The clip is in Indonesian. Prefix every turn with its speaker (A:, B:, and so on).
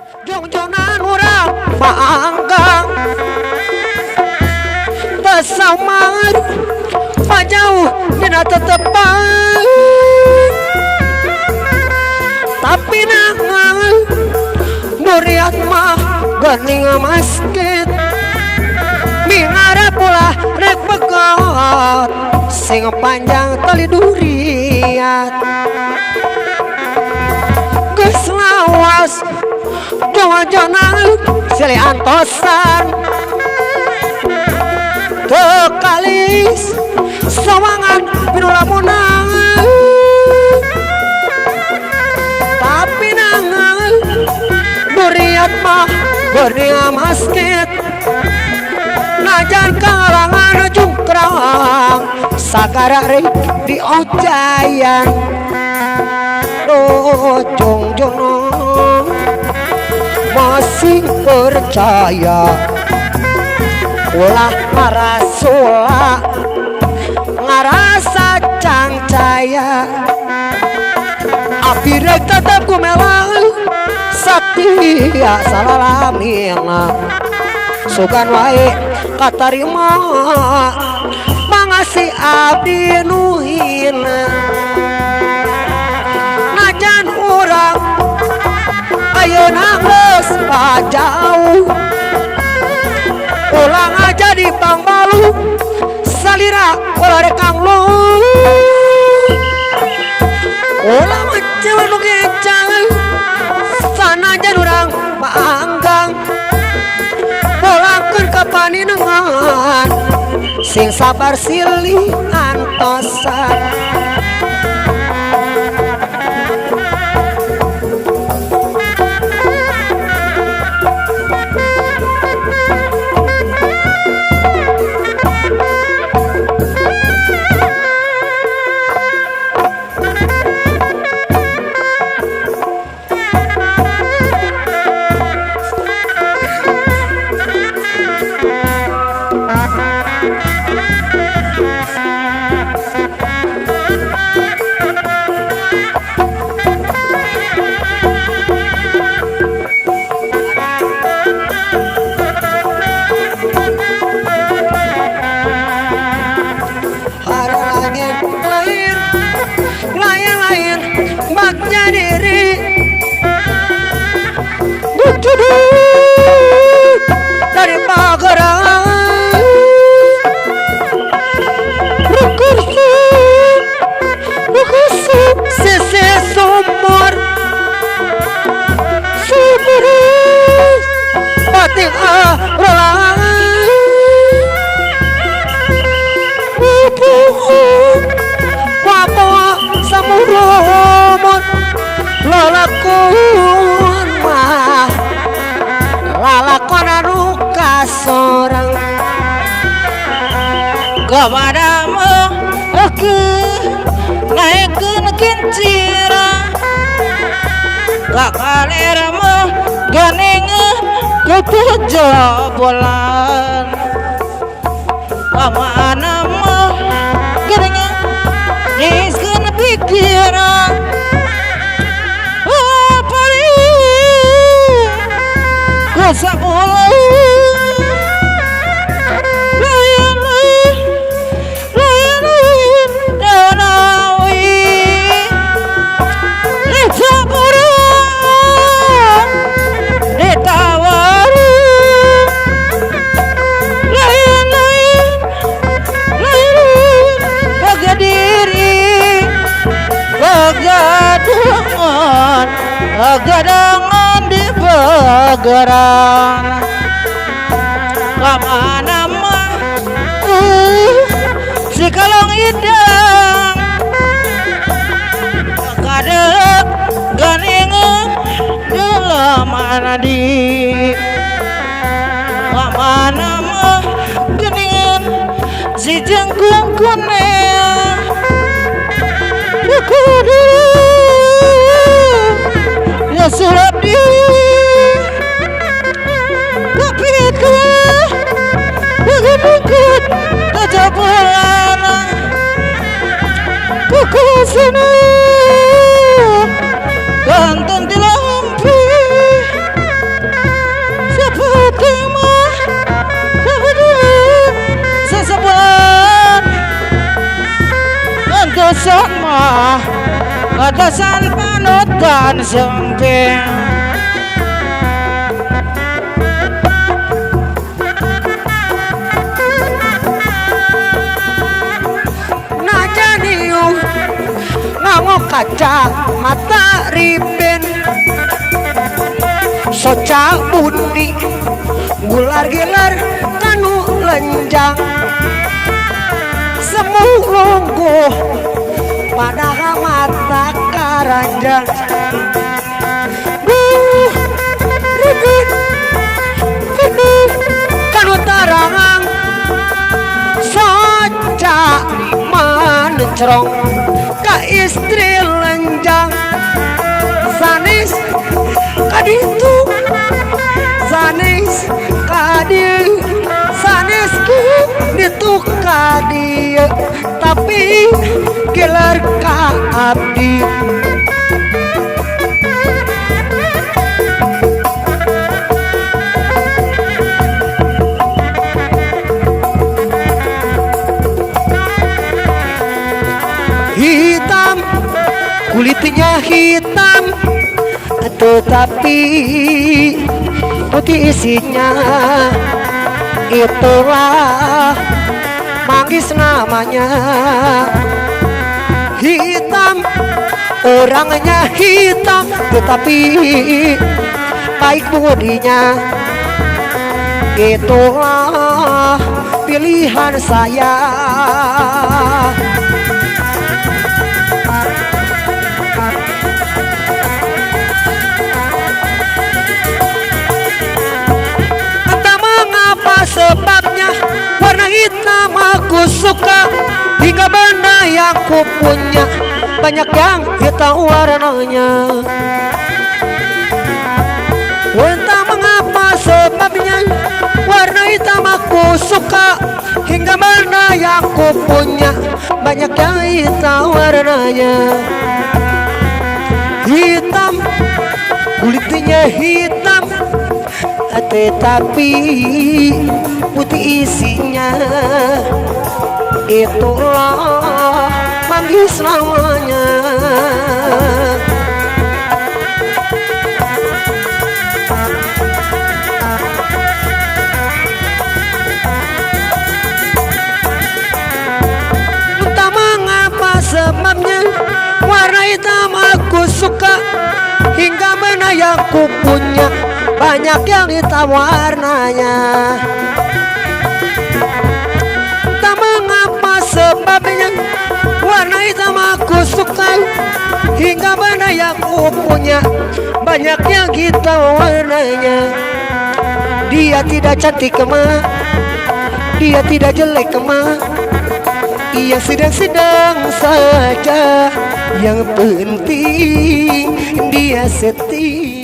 A: jongjonan urang paanggang besamar pajauh dina tetepan tapi nangan muriat mah gening masket mingara pula rek pegot sing panjang tali duriat geus lawas jongjonan silih antosan tekalis sawangan pinu lamunan tapi nangan duriat mah gening masket najan kalangan jungkrang sagara rek di ojayan do jongjonan masih percaya ulah marasula ngarasa cangcaya api rek tetep kumelang satia salalamina sugan wae katarima mangasi abdi nuhina najan urang ayeuna geus jauh ulang aja di Pangbalu salira ulah rek kanglu ulah macam nu gecang sanajan urang paanggang pulangkeun ka paninengan sing sabar silih antosan dari pagaran rekursi sese sumur batik rolang wapo samuromot lalakun mah lalakon anu kasorang kepadamu aku naikkeun kincira kakaleramu gening ketejabolan pamanamu gening niskeun pikiran sakulah layan danawi dicaburan ditawari layan kegadiri kegadangan di pagaran kamana mah si kalong idang kadek ganing dalam anadi kamana mah geningan si jengkung kuning ya sulap di kapitlah bukit kejabulan kukusana ganteng di lampu dasar panutan semping najaniu nganggo kaca mata riben soca budi gular-gilar kanu lenjang semu lungguh pada mata karanjang ribet kanu tarangang soca manencrong ka istri lenjang sanis kaditu sanis kadieu sanis ku ditu kadieu tapi gelar ka abdi hitam kulitnya hitam tetapi putih isinya itulah manggis namanya hitam orangnya hitam tetapi baik budinya itulah pilihan saya sebabnya warna hitam aku suka hingga benda yang ku punya banyak yang hitam warnanya entah mengapa sebabnya warna hitam aku suka hingga benda yang ku punya banyak yang hitam warnanya hitam kulitnya hitam tetapi putih isinya itulah manggis namanya entah mengapa sebabnya warna hitam aku suka hingga mana yang ku punya banyak yang hitam warnanya tak mengapa sebabnya warna hitam aku suka hingga mana yang ku punya banyak yang hitam warnanya dia tidak cantik kemah dia tidak jelek kemah ia sedang-sedang saja yang penting dia setia